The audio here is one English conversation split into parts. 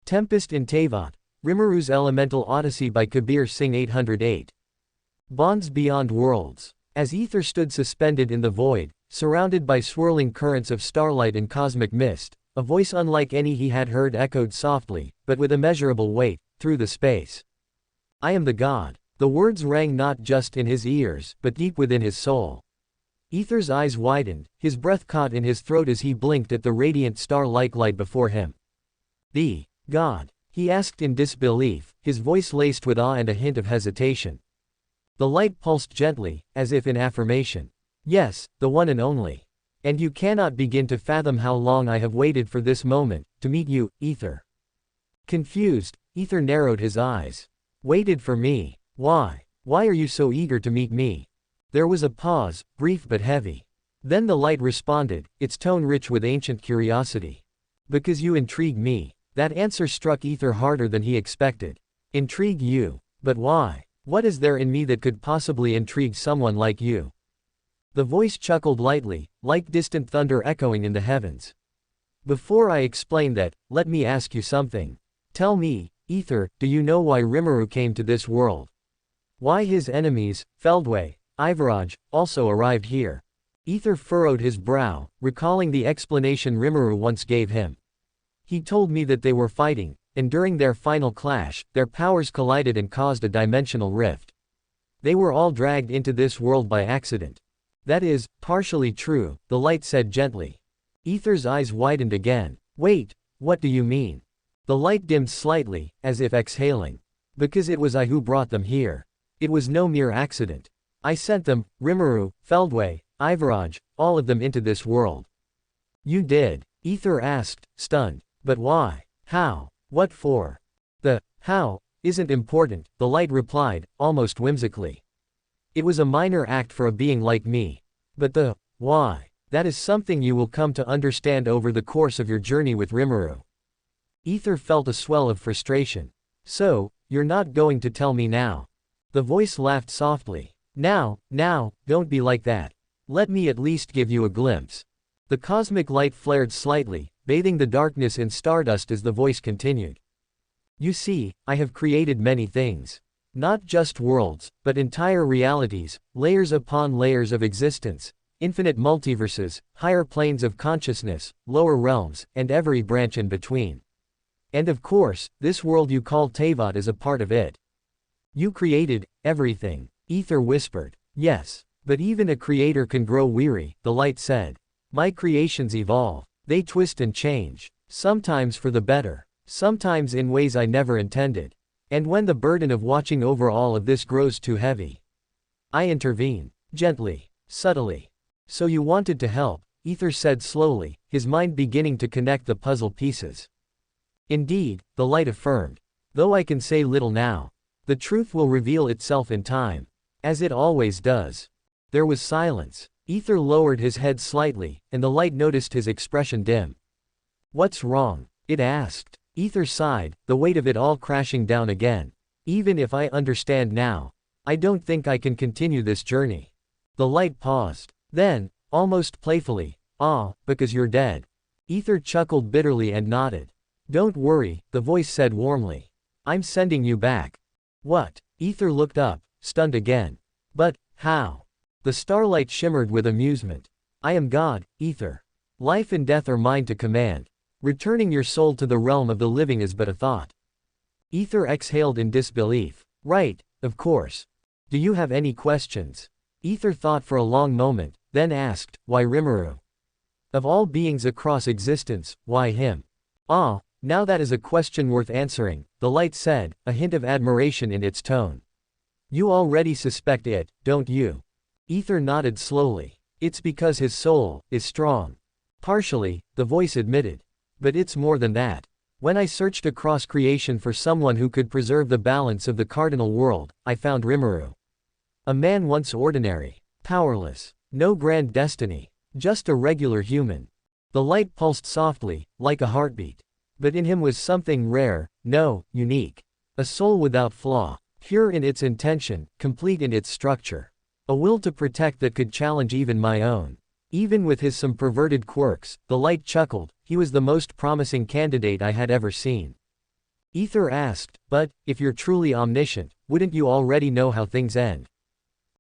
Tempest in Teyvat, Rimuru's Elemental Odyssey by KabirSingh808. Bonds Beyond Worlds. As ether stood suspended in the void, surrounded by swirling currents of starlight and cosmic mist, a voice unlike any he had heard echoed softly, but with immeasurable weight, through the space. I am the God. The words rang not just in his ears, but deep within his soul. Ether's eyes widened, his breath caught in his throat as he blinked at the radiant star-like light before him. The God? He asked in disbelief, his voice laced with awe and a hint of hesitation. The light pulsed gently, as if in affirmation. Yes, the one and only. And you cannot begin to fathom how long I have waited for this moment, to meet you, Ether. Confused, Ether narrowed his eyes. Waited for me? Why? Why are you so eager to meet me? There was a pause, brief but heavy. Then the light responded, its tone rich with ancient curiosity. Because you intrigue me. That answer struck Ether harder than he expected. Intrigue you? But why? What is there in me that could possibly intrigue someone like you? The voice chuckled lightly, like distant thunder echoing in the heavens. Before I explain that, let me ask you something. Tell me, Ether, do you know why Rimuru came to this world? Why his enemies, Feldway, Ivaraj, also arrived here? Ether furrowed his brow, recalling the explanation Rimuru once gave him. He told me that they were fighting, and during their final clash, their powers collided and caused a dimensional rift. They were all dragged into this world by accident. That is, partially true, the light said gently. Ether's eyes widened again. Wait, what do you mean? The light dimmed slightly, as if exhaling. Because it was I who brought them here. It was no mere accident. I sent them, Rimuru, Feldway, Ivaraj, all of them into this world. You did? Ether asked, stunned. But why? How? What for? The how isn't important, the light replied, almost whimsically. It was a minor act for a being like me. But the why, that is something you will come to understand over the course of your journey with Rimuru. Ether felt a swell of frustration. So, you're not going to tell me now? The voice laughed softly. Now, don't be like that. Let me at least give you a glimpse. The cosmic light flared slightly, bathing the darkness in stardust as the voice continued. You see, I have created many things. Not just worlds, but entire realities, layers upon layers of existence, infinite multiverses, higher planes of consciousness, lower realms, and every branch in between. And of course, this world you call Teyvat is a part of it. You created everything, Ether whispered. Yes, but even a creator can grow weary, the light said. My creations evolve. They twist and change. Sometimes for the better. Sometimes in ways I never intended. And when the burden of watching over all of this grows too heavy, I intervene. Gently. Subtly. So you wanted to help, Ether said slowly, his mind beginning to connect the puzzle pieces. Indeed, the light affirmed. Though I can say little now. The truth will reveal itself in time. As it always does. There was silence. Ether lowered his head slightly, and the light noticed his expression dim. What's wrong? It asked. Ether sighed, the weight of it all crashing down again. Even if I understand now, I don't think I can continue this journey. The light paused. Then, almost playfully, because you're dead. Ether chuckled bitterly and nodded. Don't worry, the voice said warmly. I'm sending you back. What? Ether looked up, stunned again. But, how? The starlight shimmered with amusement. I am God, Ether. Life and death are mine to command. Returning your soul to the realm of the living is but a thought. Ether exhaled in disbelief. Right, of course. Do you have any questions? Ether thought for a long moment, then asked, why Rimuru? Of all beings across existence, why him? Now that is a question worth answering, the light said, a hint of admiration in its tone. You already suspect it, don't you? Ether nodded slowly. It's because his soul is strong. Partially, the voice admitted. But it's more than that. When I searched across creation for someone who could preserve the balance of the cardinal world, I found Rimuru. A man once ordinary, powerless, no grand destiny, just a regular human. The light pulsed softly, like a heartbeat. But in him was something rare, unique. A soul without flaw, pure in its intention, complete in its structure. A will to protect that could challenge even my own. Even with some perverted quirks, the light chuckled, he was the most promising candidate I had ever seen. Ether asked, but, if you're truly omniscient, wouldn't you already know how things end?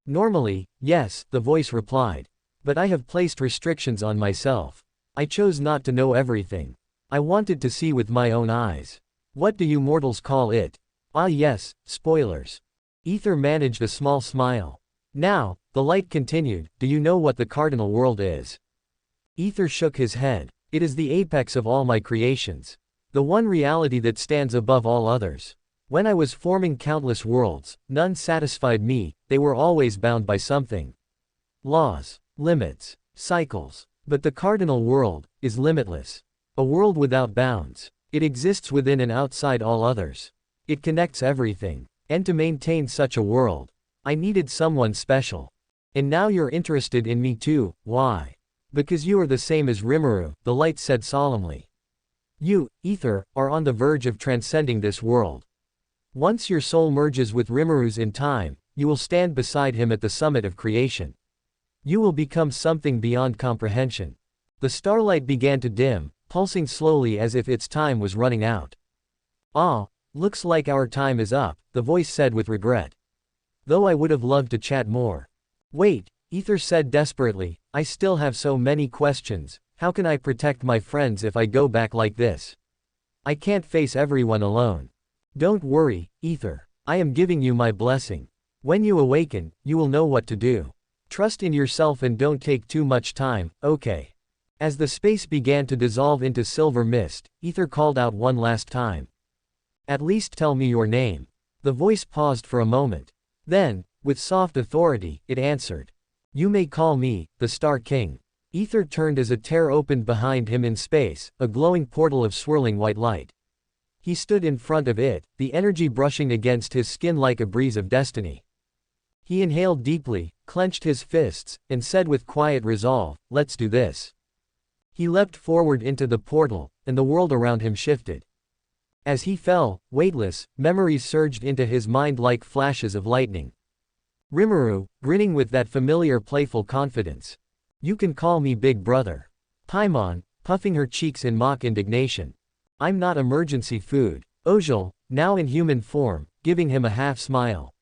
Normally, yes, the voice replied. But I have placed restrictions on myself. I chose not to know everything. I wanted to see with my own eyes. What do you mortals call it? Ah yes, spoilers. Ether managed a small smile. Now, the light continued, do you know what the cardinal world is? Ether shook his head. It is the apex of all my creations. The one reality that stands above all others. When I was forming countless worlds, none satisfied me, they were always bound by something. Laws, limits, cycles. But the cardinal world is limitless. A world without bounds. It exists within and outside all others. It connects everything. And to maintain such a world, I needed someone special. And now you're interested in me too, why? Because you are the same as Rimuru, the light said solemnly. You, Ether, are on the verge of transcending this world. Once your soul merges with Rimuru's in time, you will stand beside him at the summit of creation. You will become something beyond comprehension. The starlight began to dim, pulsing slowly as if its time was running out. Ah, looks like our time is up, the voice said with regret. Though I would have loved to chat more. Wait, Ether said desperately, I still have so many questions. How can I protect my friends if I go back like this? I can't face everyone alone. Don't worry, Ether. I am giving you my blessing. When you awaken, you will know what to do. Trust in yourself and don't take too much time, okay? As the space began to dissolve into silver mist, Ether called out one last time. At least tell me your name. The voice paused for a moment. Then, with soft authority, it answered. You may call me, the Star King. Ether turned as a tear opened behind him in space, a glowing portal of swirling white light. He stood in front of it, the energy brushing against his skin like a breeze of destiny. He inhaled deeply, clenched his fists, and said with quiet resolve, let's do this. He leapt forward into the portal, and the world around him shifted. As he fell, weightless, memories surged into his mind like flashes of lightning. Rimuru, grinning with that familiar playful confidence. You can call me Big Brother. Paimon, puffing her cheeks in mock indignation. I'm not emergency food. Ojal, now in human form, giving him a half smile.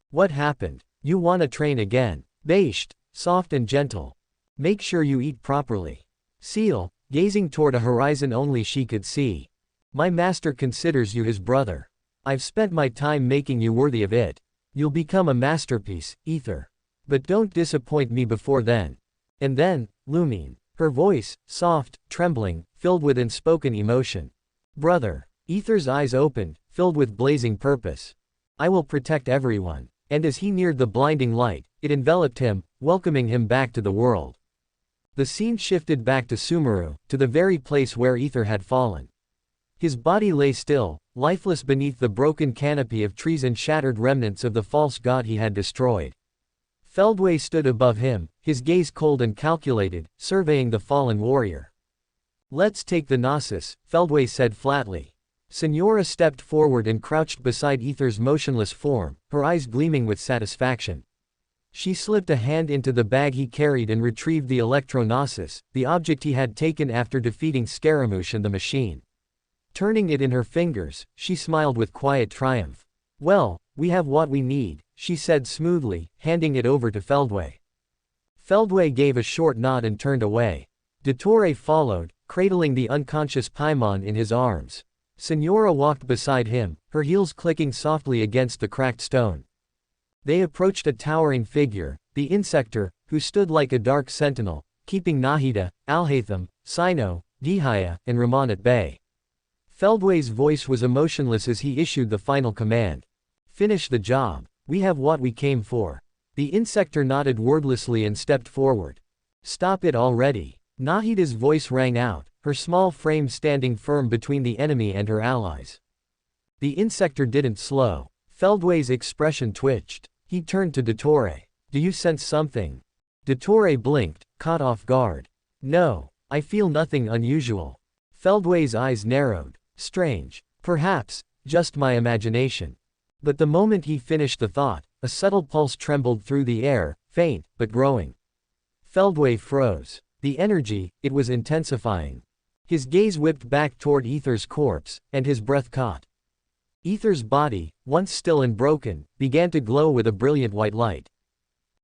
What happened? You wanna train again? Bashed, soft and gentle. Make sure you eat properly. Seal, gazing toward a horizon only she could see. My master considers you his brother. I've spent my time making you worthy of it. You'll become a masterpiece, Ether. But don't disappoint me before then. And then, Lumine. Her voice, soft, trembling, filled with unspoken emotion. Brother. Ether's eyes opened, filled with blazing purpose. I will protect everyone. And as he neared the blinding light, it enveloped him, welcoming him back to the world. The scene shifted back to Sumeru, to the very place where Ether had fallen. His body lay still, lifeless beneath the broken canopy of trees and shattered remnants of the false god he had destroyed. Feldway stood above him, his gaze cold and calculated, surveying the fallen warrior. Let's take the Gnosis, Feldway said flatly. Senora stepped forward and crouched beside Ether's motionless form, her eyes gleaming with satisfaction. She slipped a hand into the bag he carried and retrieved the Electro-Gnosis, the object he had taken after defeating Scaramouche and the machine. Turning it in her fingers, she smiled with quiet triumph. Well, we have what we need, she said smoothly, handing it over to Feldway. Feldway gave a short nod and turned away. Dottore followed, cradling the unconscious Paimon in his arms. Senora walked beside him, her heels clicking softly against the cracked stone. They approached a towering figure, the Insector, who stood like a dark sentinel, keeping Nahida, Alhaitham, Sino, Dihaya, and Rahman at bay. Feldway's voice was emotionless as he issued the final command. Finish the job. We have what we came for. The Insector nodded wordlessly and stepped forward. Stop it already. Nahida's voice rang out, her small frame standing firm between the enemy and her allies. The Insector didn't slow. Feldway's expression twitched. He turned to Dottore. Do you sense something? Dottore blinked, caught off guard. No, I feel nothing unusual. Feldway's eyes narrowed. Strange. Perhaps, just my imagination. But the moment he finished the thought, a subtle pulse trembled through the air, faint, but growing. Feldway froze. The energy, it was intensifying. His gaze whipped back toward Ether's corpse, and his breath caught. Ether's body, once still and broken, began to glow with a brilliant white light.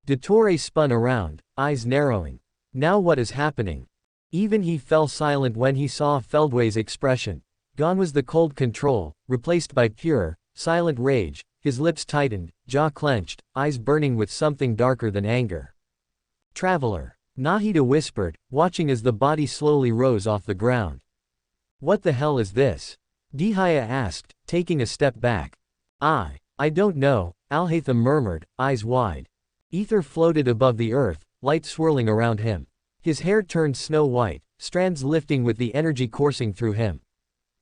Dottore spun around, eyes narrowing. Now what is happening? Even he fell silent when he saw Feldway's expression. Gone was the cold control, replaced by pure, silent rage. His lips tightened, jaw clenched, eyes burning with something darker than anger. Traveler, Nahida whispered, watching as the body slowly rose off the ground. What the hell is this? Dihaya asked, taking a step back. I don't know, Alhaitham murmured, eyes wide. Ether floated above the earth, light swirling around him. His hair turned snow white, strands lifting with the energy coursing through him.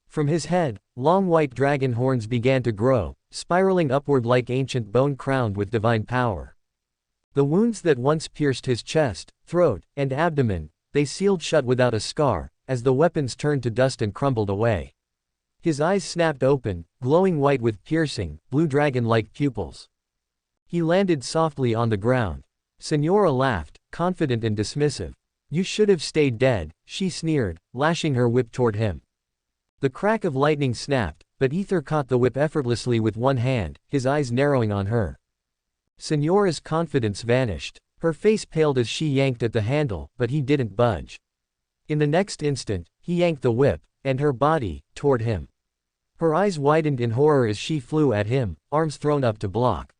From his head, long white dragon horns began to grow, spiraling upward like ancient bone crowned with divine power. The wounds that once pierced his chest, throat, and abdomen, they sealed shut without a scar, as the weapons turned to dust and crumbled away. His eyes snapped open, glowing white with piercing, blue dragon-like pupils. He landed softly on the ground. Senora laughed, confident and dismissive. You should have stayed dead, she sneered, lashing her whip toward him. The crack of lightning snapped, but Ether caught the whip effortlessly with one hand, his eyes narrowing on her. Senora's confidence vanished. Her face paled as she yanked at the handle, but he didn't budge. In the next instant, he yanked the whip, and her body, toward him. Her eyes widened in horror as she flew at him, arms thrown up to block.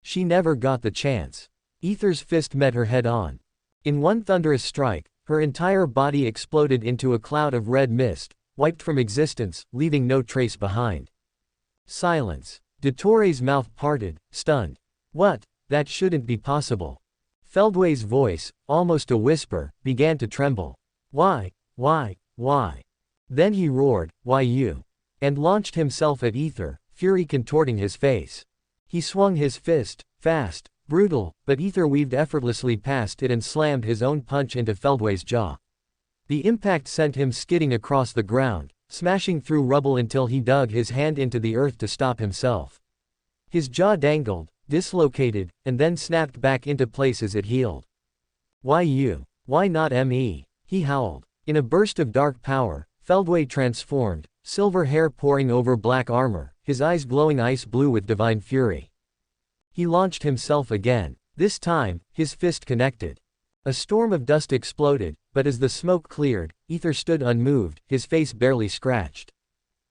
She never got the chance. Ether's fist met her head on. In one thunderous strike, her entire body exploded into a cloud of red mist, wiped from existence, leaving no trace behind. Silence. Dottore's mouth parted, stunned. What? That shouldn't be possible. Feldway's voice, almost a whisper, began to tremble. Why? Then he roared, why you? And launched himself at Ether, fury contorting his face. He swung his fist, fast, brutal, but Ether weaved effortlessly past it and slammed his own punch into Feldway's jaw. The impact sent him skidding across the ground, smashing through rubble until he dug his hand into the earth to stop himself. His jaw dangled, dislocated, and then snapped back into place as it healed. Why you? Why not me? He howled. In a burst of dark power, Feldway transformed, silver hair pouring over black armor, his eyes glowing ice blue with divine fury. He launched himself again. This time, his fist connected. A storm of dust exploded, but as the smoke cleared, Ether stood unmoved, his face barely scratched.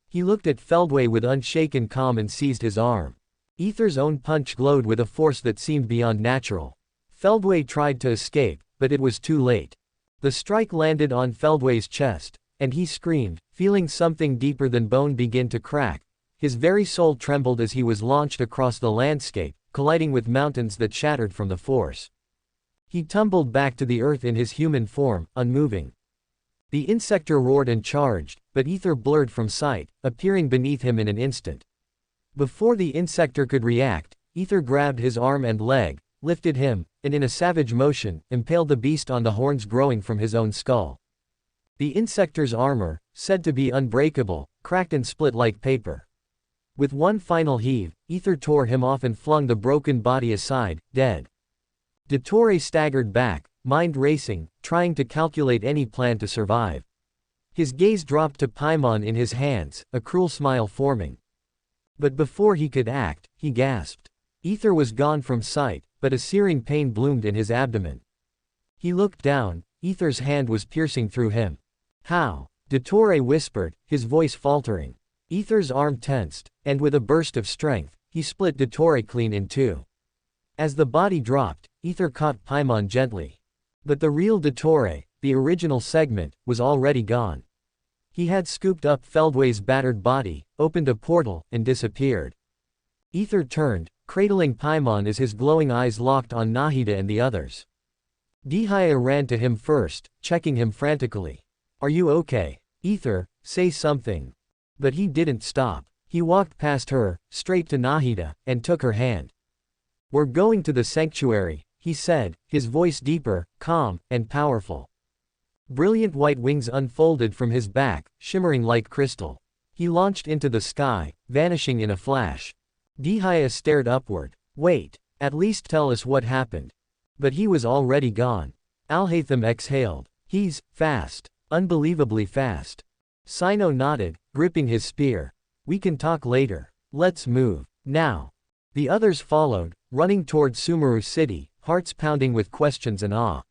He looked at Feldway with unshaken calm and seized his arm. Ether's own punch glowed with a force that seemed beyond natural. Feldway tried to escape, but it was too late. The strike landed on Feldway's chest, and he screamed, feeling something deeper than bone begin to crack. His very soul trembled as he was launched across the landscape, colliding with mountains that shattered from the force. He tumbled back to the earth in his human form, unmoving. The insector roared and charged, but Ether blurred from sight, appearing beneath him in an instant. Before the insector could react, Ether grabbed his arm and leg, lifted him, and in a savage motion, impaled the beast on the horns growing from his own skull. The insector's armor, said to be unbreakable, cracked and split like paper. With one final heave, Ether tore him off and flung the broken body aside, dead. Dottore staggered back, mind racing, trying to calculate any plan to survive. His gaze dropped to Paimon in his hands, a cruel smile forming. But before he could act, he gasped. Ether was gone from sight, but a searing pain bloomed in his abdomen. He looked down, Ether's hand was piercing through him. How? Dottore whispered, his voice faltering. Ether's arm tensed, and with a burst of strength, he split Dottore clean in two. As the body dropped, Ether caught Paimon gently. But the real Dottore, the original segment, was already gone. He had scooped up Feldway's battered body, opened a portal, and disappeared. Ether turned, cradling Paimon as his glowing eyes locked on Nahida and the others. Dihaya ran to him first, checking him frantically. Are you okay? Ether, say something. But he didn't stop. He walked past her, straight to Nahida, and took her hand. We're going to the sanctuary, he said, his voice deeper, calm, and powerful. Brilliant white wings unfolded from his back, shimmering like crystal. He launched into the sky, vanishing in a flash. Dihaya stared upward. Wait, at least tell us what happened. But he was already gone. Alhaitham exhaled. He's fast. Unbelievably fast. Sino nodded, gripping his spear. We can talk later. Let's move. Now. The others followed, running toward Sumeru City, hearts pounding with questions and awe.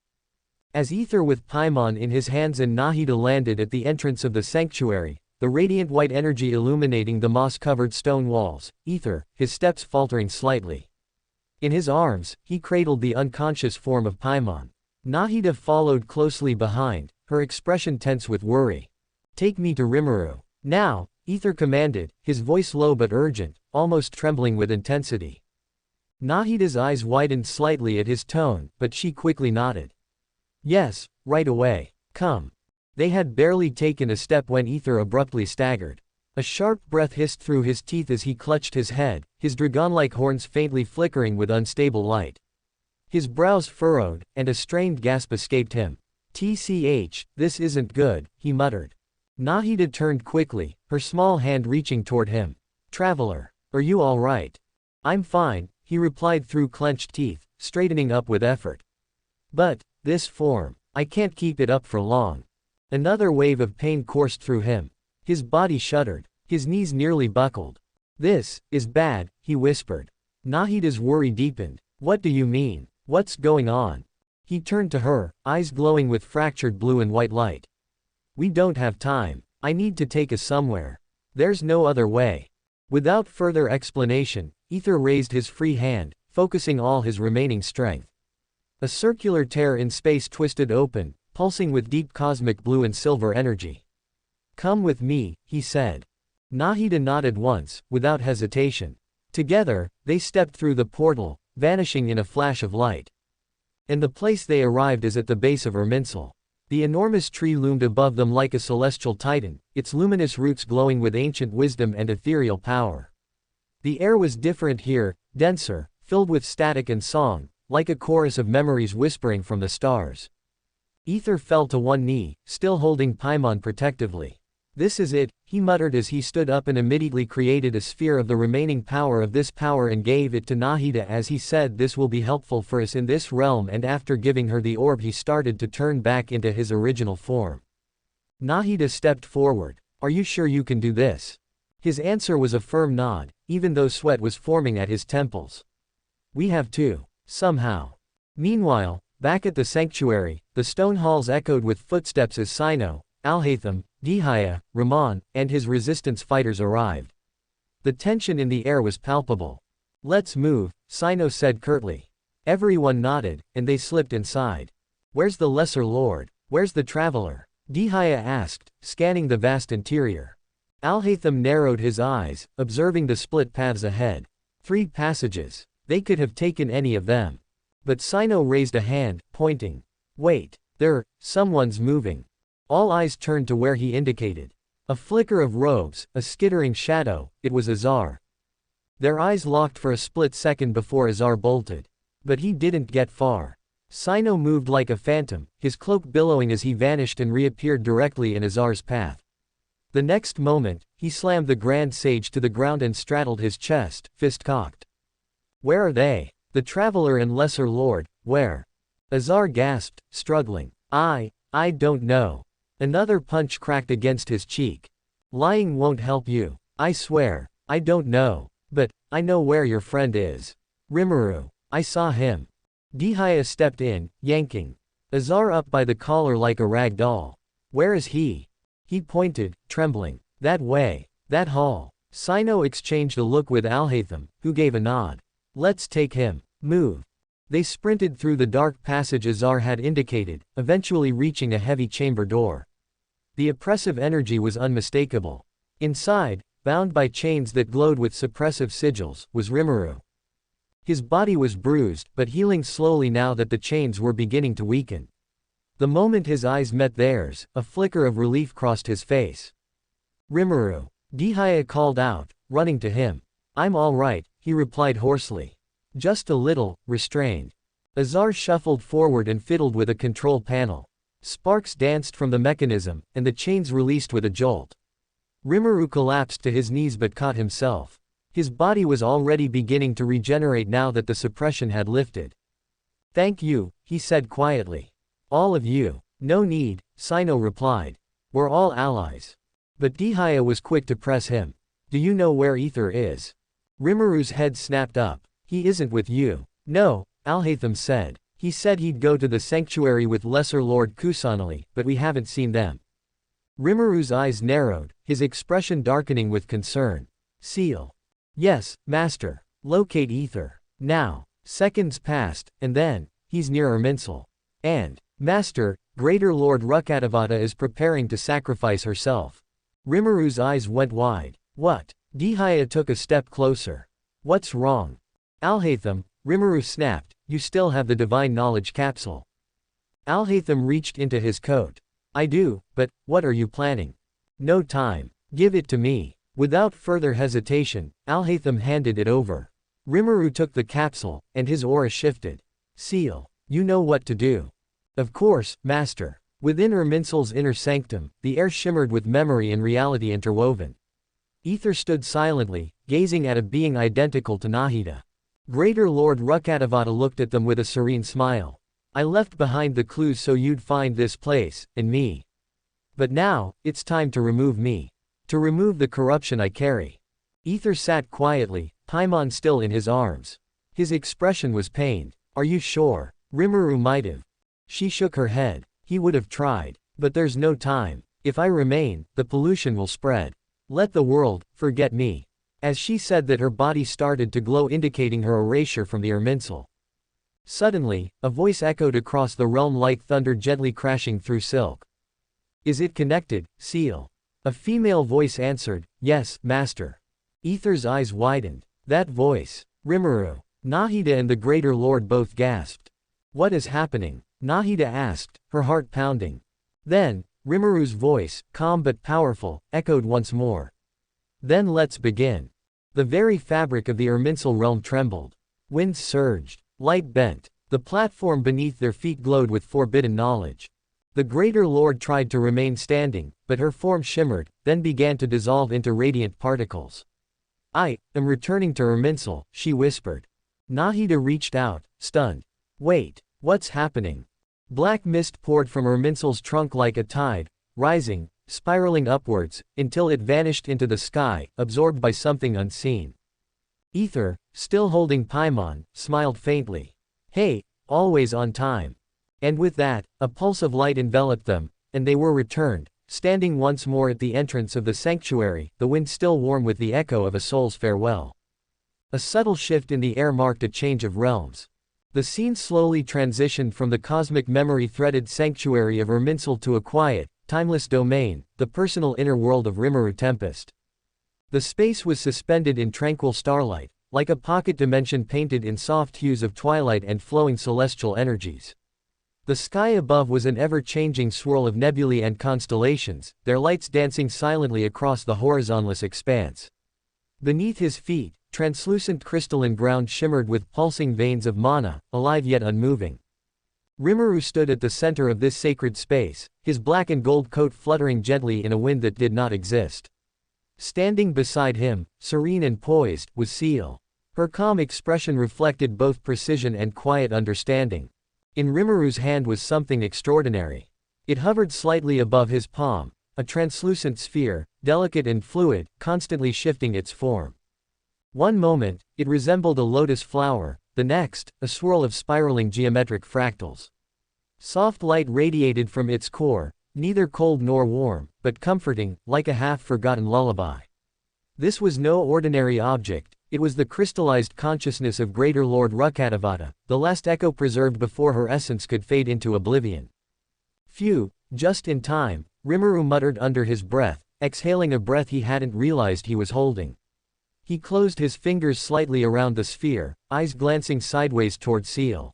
As Ether with Paimon in his hands and Nahida landed at the entrance of the sanctuary, the radiant white energy illuminating the moss-covered stone walls, Ether, his steps faltering slightly. In his arms, he cradled the unconscious form of Paimon. Nahida followed closely behind, her expression tense with worry. Take me to Rimuru. Now, Ether commanded, his voice low but urgent, almost trembling with intensity. Nahida's eyes widened slightly at his tone, but she quickly nodded. Yes, right away. Come. They had barely taken a step when Ether abruptly staggered. A sharp breath hissed through his teeth as he clutched his head, his dragon-like horns faintly flickering with unstable light. His brows furrowed, and a strained gasp escaped him. "Tch, this isn't good," he muttered. Nahida turned quickly, her small hand reaching toward him. "Traveler, are you all right?" "I'm fine," he replied through clenched teeth, straightening up with effort. "But, this form, I can't keep it up for long." Another wave of pain coursed through him. His body shuddered. His knees nearly buckled. "This is bad," he whispered. Nahida's worry deepened. "What do you mean? What's going on?" He turned to her, eyes glowing with fractured blue and white light. "We don't have time. I need to take us somewhere. There's no other way." Without further explanation, Ether raised his free hand, focusing all his remaining strength. A circular tear in space twisted open, pulsing with deep cosmic blue and silver energy. "Come with me," he said. Nahida nodded once, without hesitation. Together, they stepped through the portal, vanishing in a flash of light. And the place they arrived is at the base of Irminsul. The enormous tree loomed above them like a celestial titan, its luminous roots glowing with ancient wisdom and ethereal power. The air was different here, denser, filled with static and song, like a chorus of memories whispering from the stars. Ether fell to one knee, still holding Paimon protectively. "This is it," he muttered as he stood up and immediately created a sphere of the remaining power of this power and gave it to Nahida as he said, "This will be helpful for us in this realm," and after giving her the orb he started to turn back into his original form. Nahida stepped forward. "Are you sure you can do this?" His answer was a firm nod, even though sweat was forming at his temples. "We have to. Somehow." Meanwhile, back at the sanctuary, the stone halls echoed with footsteps as Sino, Alhaitham, Dihaya, Rahman, and his resistance fighters arrived. The tension in the air was palpable. "Let's move," Sino said curtly. Everyone nodded, and they slipped inside. "Where's the Lesser Lord? Where's the Traveler?" Dihaya asked, scanning the vast interior. Alhaitham narrowed his eyes, observing the split paths ahead. 3 passages. They could have taken any of them. But Sino raised a hand, pointing. "Wait. Someone's moving." All eyes turned to where he indicated. A flicker of robes, a skittering shadow, it was Azar. Their eyes locked for a split second before Azar bolted. But he didn't get far. Sino moved like a phantom, his cloak billowing as he vanished and reappeared directly in Azar's path. The next moment, he slammed the Grand Sage to the ground and straddled his chest, fist cocked. "Where are they? The Traveler and Lesser Lord, where?" Azar gasped, struggling. I don't know." Another punch cracked against his cheek. "Lying won't help you. I swear, I don't know. But, I know where your friend is. Rimuru. I saw him." Dihaya stepped in, yanking Azar up by the collar like a rag doll. "Where is he?" He pointed, trembling. "That way. That hall." Sino exchanged a look with Alhaitham, who gave a nod. "Let's take him. Move." They sprinted through the dark passage Azar had indicated, eventually reaching a heavy chamber door. The oppressive energy was unmistakable. Inside, bound by chains that glowed with suppressive sigils, was Rimuru. His body was bruised, but healing slowly now that the chains were beginning to weaken. The moment his eyes met theirs, a flicker of relief crossed his face. "Rimuru," Dihaya called out, running to him. "I'm all right," he replied hoarsely. "Just a little, restrained." Azar shuffled forward and fiddled with a control panel. Sparks danced from the mechanism, and the chains released with a jolt. Rimuru collapsed to his knees but caught himself. His body was already beginning to regenerate now that the suppression had lifted. "Thank you," he said quietly. "All of you." "No need," Sino replied. "We're all allies." But Dihaya was quick to press him. Do you know where Ether is? Rimuru's head snapped up. He isn't with you. No, Alhaitham said. He said he'd go to the sanctuary with Lesser Lord Kusanali, but we haven't seen them. Rimuru's eyes narrowed, his expression darkening with concern. Seal. Yes, Master. Locate Ether. Now. Seconds passed, and then, he's near Irminsul. And, Master, Greater Lord Rukkhadevata is preparing to sacrifice herself. Rimuru's eyes went wide. What? Dihaya took a step closer. What's wrong? Alhaitham, Rimuru snapped, you still have the divine knowledge capsule. Alhaitham reached into his coat. I do, but, what are you planning? No time. Give it to me. Without further hesitation, Alhaitham handed it over. Rimuru took the capsule, and his aura shifted. Seal. You know what to do. Of course, Master. Within Irminsul's inner sanctum, the air shimmered with memory and reality interwoven. Ether stood silently, gazing at a being identical to Nahida. Greater Lord Rukkhadevata looked at them with a serene smile. I left behind the clues so you'd find this place, and me. But now, it's time to remove me. To remove the corruption I carry. Ether sat quietly, Paimon still in his arms. His expression was pained. Are you sure? Rimuru might have. She shook her head. He would have tried. But there's no time. If I remain, the pollution will spread. Let the world forget me. As she said that, her body started to glow, indicating her erasure from the Irminsul. Suddenly, a voice echoed across the realm like thunder gently crashing through silk. Is it connected, Seal? A female voice answered, yes, Master. Ether's eyes widened. That voice. Rimuru. Nahida and the Greater Lord both gasped. What is happening? Nahida asked, her heart pounding. Then, Rimuru's voice, calm but powerful, echoed once more. Then let's begin. The very fabric of the Irminsul realm trembled. Winds surged. Light bent. The platform beneath their feet glowed with forbidden knowledge. The Greater Lord tried to remain standing, but her form shimmered, then began to dissolve into radiant particles. I am returning to Irminsul, she whispered. Nahida reached out, stunned. Wait, what's happening? Black mist poured from Irminsul's trunk like a tide, rising, spiraling upwards, until it vanished into the sky, absorbed by something unseen. Ether, still holding Paimon, smiled faintly. Hey, always on time. And with that, a pulse of light enveloped them, and they were returned, standing once more at the entrance of the sanctuary, the wind still warm with the echo of a soul's farewell. A subtle shift in the air marked a change of realms. The scene slowly transitioned from the cosmic memory-threaded sanctuary of Irminsul to a quiet, timeless domain, the personal inner world of Rimuru Tempest. The space was suspended in tranquil starlight, like a pocket dimension painted in soft hues of twilight and flowing celestial energies. The sky above was an ever-changing swirl of nebulae and constellations, their lights dancing silently across the horizonless expanse. Beneath his feet, translucent crystalline ground shimmered with pulsing veins of mana, alive yet unmoving. Rimuru stood at the center of this sacred space, his black and gold coat fluttering gently in a wind that did not exist. Standing beside him, serene and poised, was Seal. Her calm expression reflected both precision and quiet understanding. In Rimuru's hand was something extraordinary. It hovered slightly above his palm, a translucent sphere, delicate and fluid, constantly shifting its form. One moment, it resembled a lotus flower, the next, a swirl of spiraling geometric fractals. Soft light radiated from its core, neither cold nor warm, but comforting, like a half-forgotten lullaby. This was no ordinary object, it was the crystallized consciousness of Greater Lord Rukkhadevata, the last echo preserved before her essence could fade into oblivion. Phew, just in time, Rimuru muttered under his breath, exhaling a breath he hadn't realized he was holding. He closed his fingers slightly around the sphere, eyes glancing sideways toward Seal.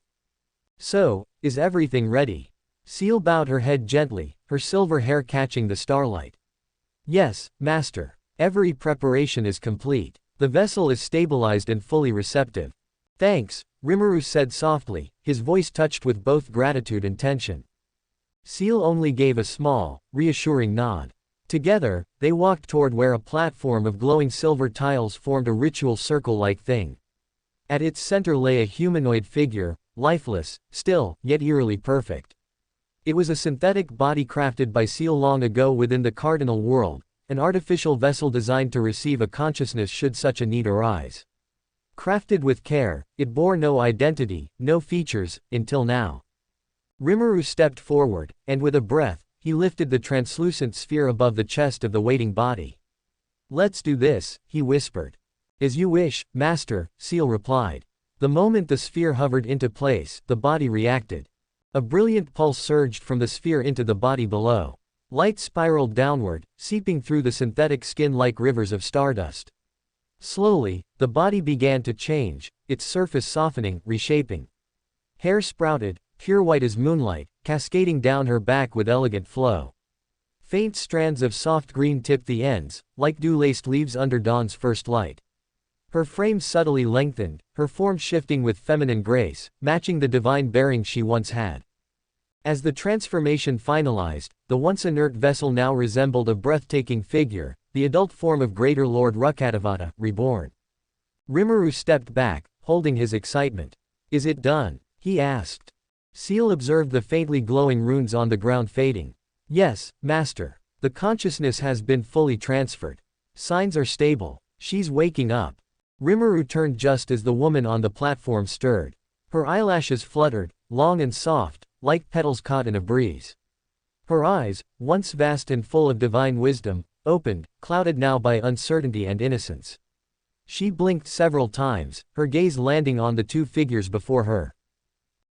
So, is everything ready? Seal bowed her head gently, her silver hair catching the starlight. Yes, Master. Every preparation is complete. The vessel is stabilized and fully receptive. Thanks, Rimuru said softly, his voice touched with both gratitude and tension. Seal only gave a small, reassuring nod. Together, they walked toward where a platform of glowing silver tiles formed a ritual circle-like thing. At its center lay a humanoid figure, lifeless, still, yet eerily perfect. It was a synthetic body crafted by Seal long ago within the cardinal world, an artificial vessel designed to receive a consciousness should such a need arise. Crafted with care, it bore no identity, no features, until now. Rimuru stepped forward, and with a breath, he lifted the translucent sphere above the chest of the waiting body. "Let's do this," he whispered. "As you wish, Master," Seal replied. The moment the sphere hovered into place, the body reacted. A brilliant pulse surged from the sphere into the body below. Light spiraled downward, seeping through the synthetic skin like rivers of stardust. Slowly, the body began to change, its surface softening, reshaping. Hair sprouted, pure white as moonlight, cascading down her back with elegant flow. Faint strands of soft green tipped the ends, like dew-laced leaves under dawn's first light. Her frame subtly lengthened, her form shifting with feminine grace, matching the divine bearing she once had. As the transformation finalized, the once inert vessel now resembled a breathtaking figure, the adult form of Greater Lord Rukkhadevata, reborn. Rimuru stepped back, holding his excitement. "Is it done?" he asked. Seal observed the faintly glowing runes on the ground fading. "Yes, Master. The consciousness has been fully transferred. Signs are stable. She's waking up." Rimuru turned just as the woman on the platform stirred. Her eyelashes fluttered, long and soft, like petals caught in a breeze. Her eyes, once vast and full of divine wisdom, opened, clouded now by uncertainty and innocence. She blinked several times, her gaze landing on the two figures before her.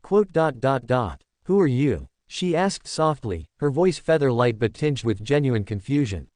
"Who are you?" she asked softly, her voice feather-light but tinged with genuine confusion.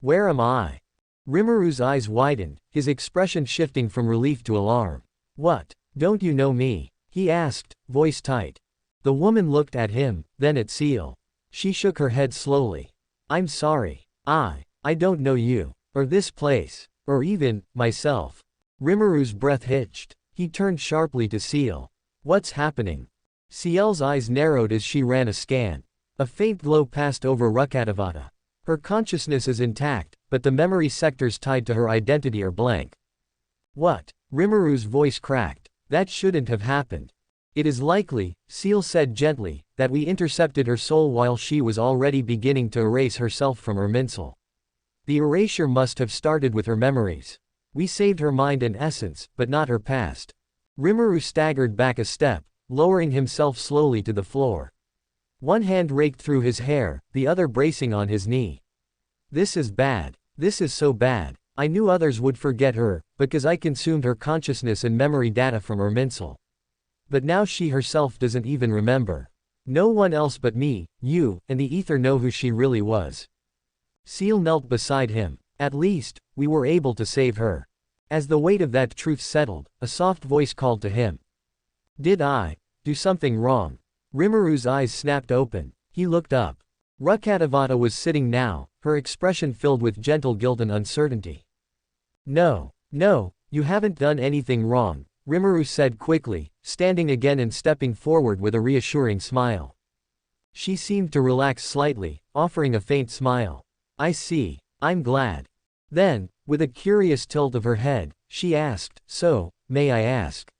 "Where am I?" Rimuru's eyes widened, his expression shifting from relief to alarm. "What? Don't you know me?" he asked, voice tight. The woman looked at him, then at Seal. She shook her head slowly. "I'm sorry. I don't know you, or this place, or even, myself." Rimuru's breath hitched. He turned sharply to Seal. "What's happening?" Seal's eyes narrowed as she ran a scan. A faint glow passed over Rukkhadevata. Her consciousness is intact, but the memory sectors tied to her identity are blank. "What?" Rimuru's voice cracked. "That shouldn't have happened." "It is likely," Seal said gently, "that we intercepted her soul while she was already beginning to erase herself from her mensal. The erasure must have started with her memories. We saved her mind and essence, but not her past." Rimuru staggered back a step, lowering himself slowly to the floor. One hand raked through his hair, the other bracing on his knee. "This is bad. This is so bad. I knew others would forget her, because I consumed her consciousness and memory data from her mensal. But now she herself doesn't even remember. No one else but me, you, and the ether know who she really was." Seal knelt beside him. "At least, we were able to save her." As the weight of that truth settled, a soft voice called to him. "Did I do something wrong?" Rimuru's eyes snapped open. He looked up. Rukkhadevata was sitting now, her expression filled with gentle guilt and uncertainty. No, you haven't done anything wrong," Rimuru said quickly, standing again and stepping forward with a reassuring smile. She seemed to relax slightly, offering a faint smile. "I see. I'm glad." Then, with a curious tilt of her head, she asked, "So, may I ask?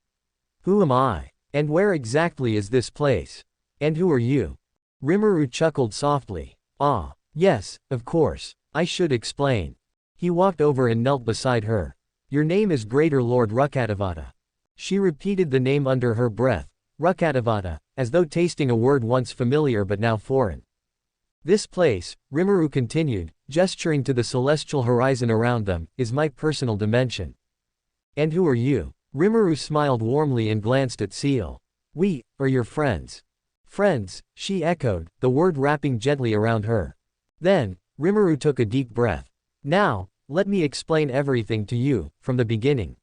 Who am I? And where exactly is this place? And who are you?" Rimuru chuckled softly. "Ah, yes, of course. I should explain." He walked over and knelt beside her. "Your name is Greater Lord Rukkhadevata." She repeated the name under her breath, Rukkhadevata, as though tasting a word once familiar but now foreign. "This place," Rimuru continued, gesturing to the celestial horizon around them, "is my personal dimension." "And who are you?" Rimuru smiled warmly and glanced at Seal. "We are your friends." "Friends," she echoed, the word wrapping gently around her. Then, Rimuru took a deep breath. "Now, let me explain everything to you, from the beginning."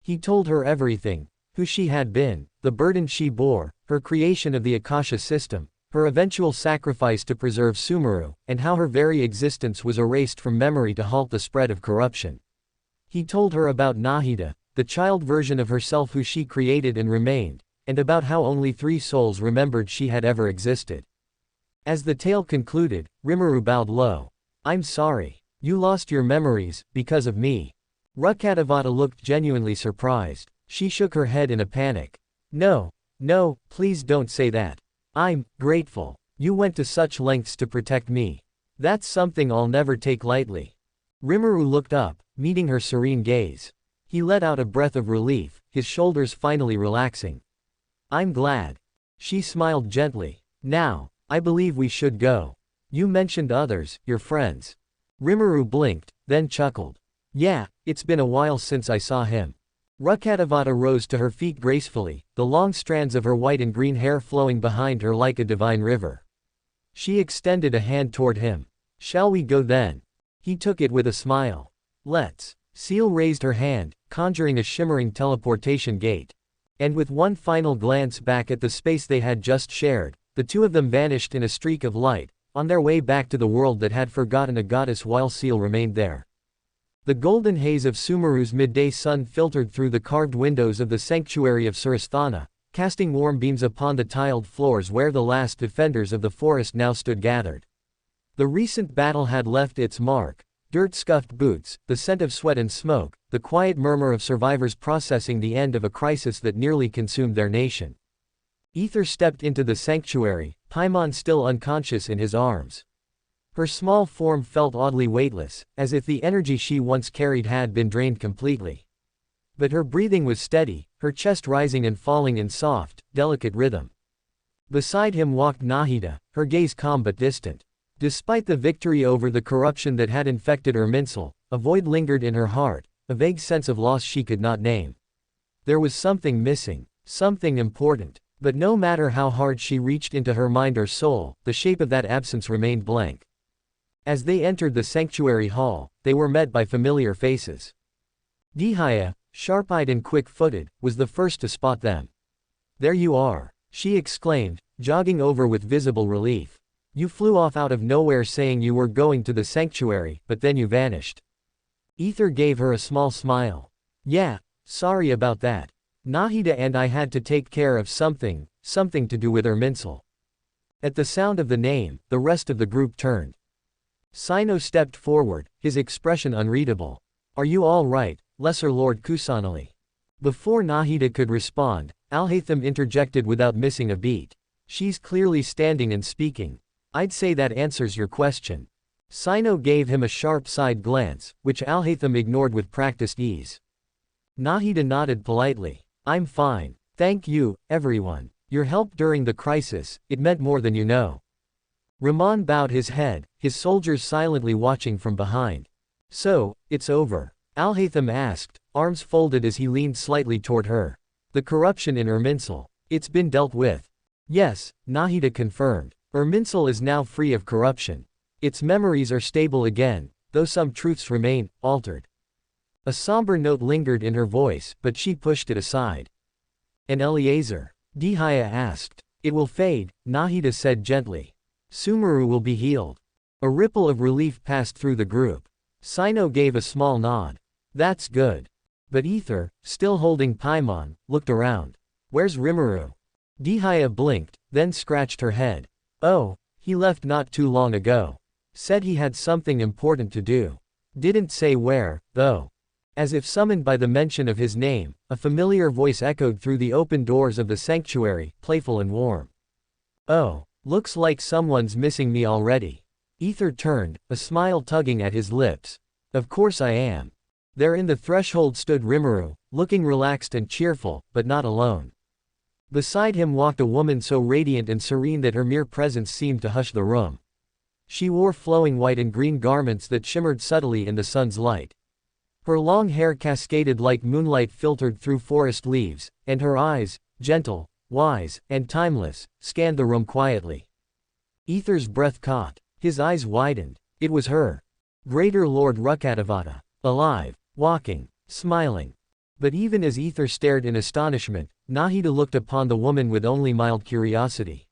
He told her everything, who she had been, the burden she bore, her creation of the Akasha system, her eventual sacrifice to preserve Sumeru, and how her very existence was erased from memory to halt the spread of corruption. He told her about Nahida, the child version of herself who she created and remained, and about how only 3 souls remembered she had ever existed. As the tale concluded, Rimuru bowed low. "I'm sorry. You lost your memories, because of me." Rukkhadevata looked genuinely surprised. She shook her head in a panic. No, please don't say that. I'm grateful. You went to such lengths to protect me." That's something I'll never take lightly. Rimuru looked up, meeting her serene gaze. He let out a breath of relief, his shoulders finally relaxing. I'm glad. She smiled gently. Now, I believe we should go. You mentioned others, your friends. Rimuru blinked, then chuckled. Yeah, it's been a while since I saw him. Rukkhadevata rose to her feet gracefully, the long strands of her white and green hair flowing behind her like a divine river. She extended a hand toward him. Shall we go then? He took it with a smile. Let's. Seal raised her hand, conjuring a shimmering teleportation gate. And with one final glance back at the space they had just shared, the two of them vanished in a streak of light, on their way back to the world that had forgotten a goddess while Seal remained there. The golden haze of Sumeru's midday sun filtered through the carved windows of the sanctuary of Surasthana, casting warm beams upon the tiled floors where the last defenders of the forest now stood gathered. The recent battle had left its mark: dirt-scuffed boots, the scent of sweat and smoke, the quiet murmur of survivors processing the end of a crisis that nearly consumed their nation. Ether stepped into the sanctuary, Paimon still unconscious in his arms. Her small form felt oddly weightless, as if the energy she once carried had been drained completely. But her breathing was steady, her chest rising and falling in soft, delicate rhythm. Beside him walked Nahida, her gaze calm but distant. Despite the victory over the corruption that had infected Erminsel, a void lingered in her heart, a vague sense of loss she could not name. There was something missing, something important, but no matter how hard she reached into her mind or soul, the shape of that absence remained blank. As they entered the sanctuary hall, they were met by familiar faces. Dihaya, sharp-eyed and quick-footed, was the first to spot them. There you are, she exclaimed, jogging over with visible relief. You flew off out of nowhere saying you were going to the sanctuary, but then you vanished. Ether gave her a small smile. Yeah, sorry about that. Nahida and I had to take care of something to do with Erminsel. At the sound of the name, the rest of the group turned. Sino stepped forward, his expression unreadable. Are you all right, Lesser Lord Kusanali? Before Nahida could respond, Alhaitham interjected without missing a beat. She's clearly standing and speaking. I'd say that answers your question. Sino gave him a sharp side glance, which Alhaitham ignored with practiced ease. Nahida nodded politely. I'm fine. Thank you, everyone. Your help during the crisis, it meant more than you know. Rahman bowed his head, his soldiers silently watching from behind. So, it's over? Alhaitham asked, arms folded as he leaned slightly toward her. The corruption in Erminsel. It's been dealt with. Yes, Nahida confirmed. Erminsel is now free of corruption. Its memories are stable again, though some truths remain, altered. A somber note lingered in her voice, but she pushed it aside. And Eliezer? Dihaya asked. It will fade, Nahida said gently. Sumeru will be healed. A ripple of relief passed through the group. Sino gave a small nod. That's good. But Ether, still holding Paimon, looked around. Where's Rimuru? Dihaya blinked, then scratched her head. Oh, he left not too long ago. Said he had something important to do. Didn't say where, though. As if summoned by the mention of his name, a familiar voice echoed through the open doors of the sanctuary, playful and warm. Oh, looks like someone's missing me already. Ether turned, a smile tugging at his lips. Of course I am. There in the threshold stood Rimuru, looking relaxed and cheerful, but not alone. Beside him walked a woman so radiant and serene that her mere presence seemed to hush the room. She wore flowing white and green garments that shimmered subtly in the sun's light. Her long hair cascaded like moonlight filtered through forest leaves, and her eyes, gentle, wise, and timeless, scanned the room quietly. Ether's breath caught. His eyes widened. It was her. Greater Lord Rukkhadevata. Alive, walking, smiling. But even as Ether stared in astonishment, Nahida looked upon the woman with only mild curiosity.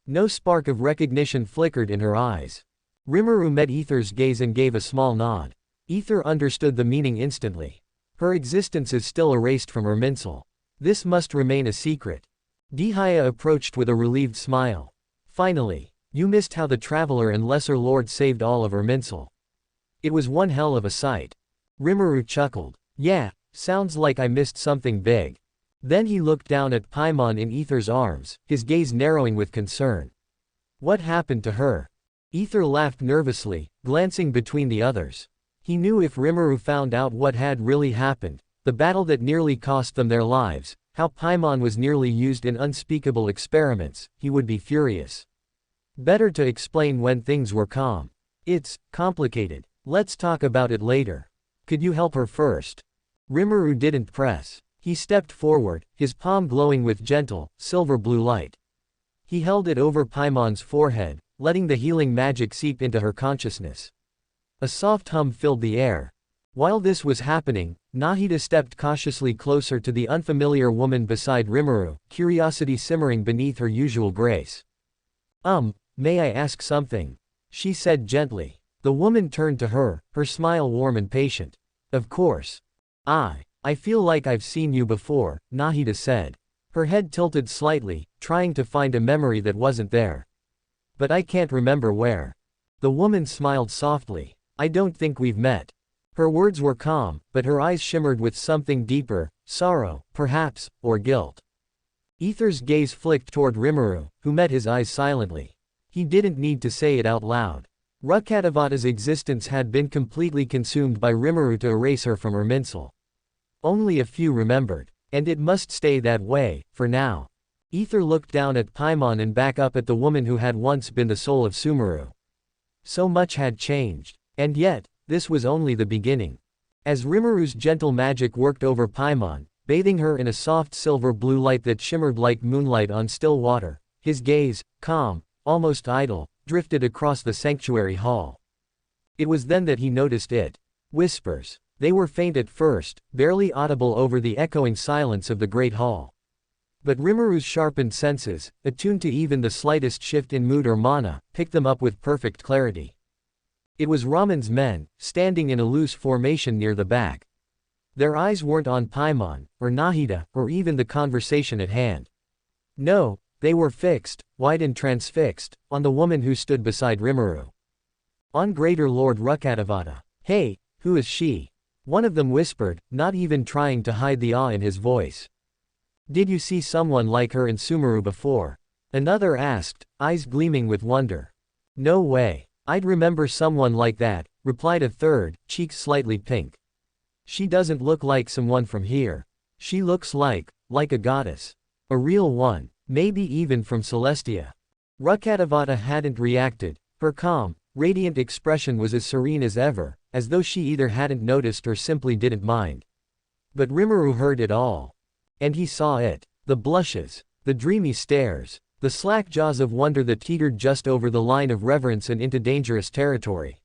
No spark of recognition flickered in her eyes. Rimuru met Ether's gaze and gave a small nod. Ether understood the meaning instantly. Her existence is still erased from Erminsel. This must remain a secret. Dihaya approached with a relieved smile. Finally, you missed how the Traveler and Lesser Lord saved all of Erminsel. It was one hell of a sight. Rimuru chuckled. Yeah, sounds like I missed something big. Then he looked down at Paimon in Ether's arms, his gaze narrowing with concern. What happened to her? Ether laughed nervously, glancing between the others. He knew if Rimuru found out what had really happened, the battle that nearly cost them their lives, how Paimon was nearly used in unspeakable experiments, he would be furious. Better to explain when things were calm. It's complicated. Let's talk about it later. Could you help her first? Rimuru didn't press. He stepped forward, his palm glowing with gentle, silver blue light. He held it over Paimon's forehead, letting the healing magic seep into her consciousness. A soft hum filled the air. While this was happening, Nahida stepped cautiously closer to the unfamiliar woman beside Rimuru, curiosity simmering beneath her usual grace. May I ask something? She said gently. The woman turned to her, her smile warm and patient. Of course. I feel like I've seen you before, Nahida said. Her head tilted slightly, trying to find a memory that wasn't there. But I can't remember where. The woman smiled softly. I don't think we've met. Her words were calm, but her eyes shimmered with something deeper, sorrow, perhaps, or guilt. Ether's gaze flicked toward Rimuru, who met his eyes silently. He didn't need to say it out loud. Rukkhadevata's existence had been completely consumed by Rimuru to erase her from Irminsul. Only a few remembered. And it must stay that way, for now. Ether looked down at Paimon and back up at the woman who had once been the soul of Sumeru. So much had changed. And yet, this was only the beginning. As Rimuru's gentle magic worked over Paimon, bathing her in a soft silver blue light that shimmered like moonlight on still water, his gaze, calm, almost idle, drifted across the sanctuary hall. It was then that he noticed it. Whispers. They were faint at first, barely audible over the echoing silence of the great hall. But Rimuru's sharpened senses, attuned to even the slightest shift in mood or mana, picked them up with perfect clarity. It was Raman's men, standing in a loose formation near the back. Their eyes weren't on Paimon, or Nahida, or even the conversation at hand. No, they were fixed, wide and transfixed, on the woman who stood beside Rimuru. On Greater Lord Rukkhadevata. Hey, who is she? One of them whispered, not even trying to hide the awe in his voice. Did you see someone like her in Sumeru before? Another asked, eyes gleaming with wonder. No way. I'd remember someone like that, replied a third, cheeks slightly pink. She doesn't look like someone from here. She looks like a goddess. A real one, maybe even from Celestia. Rukkhadevata hadn't reacted. Her calm, radiant expression was as serene as ever, as though she either hadn't noticed or simply didn't mind. But Rimuru heard it all. And he saw it. The blushes, the dreamy stares, the slack jaws of wonder that teetered just over the line of reverence and into dangerous territory.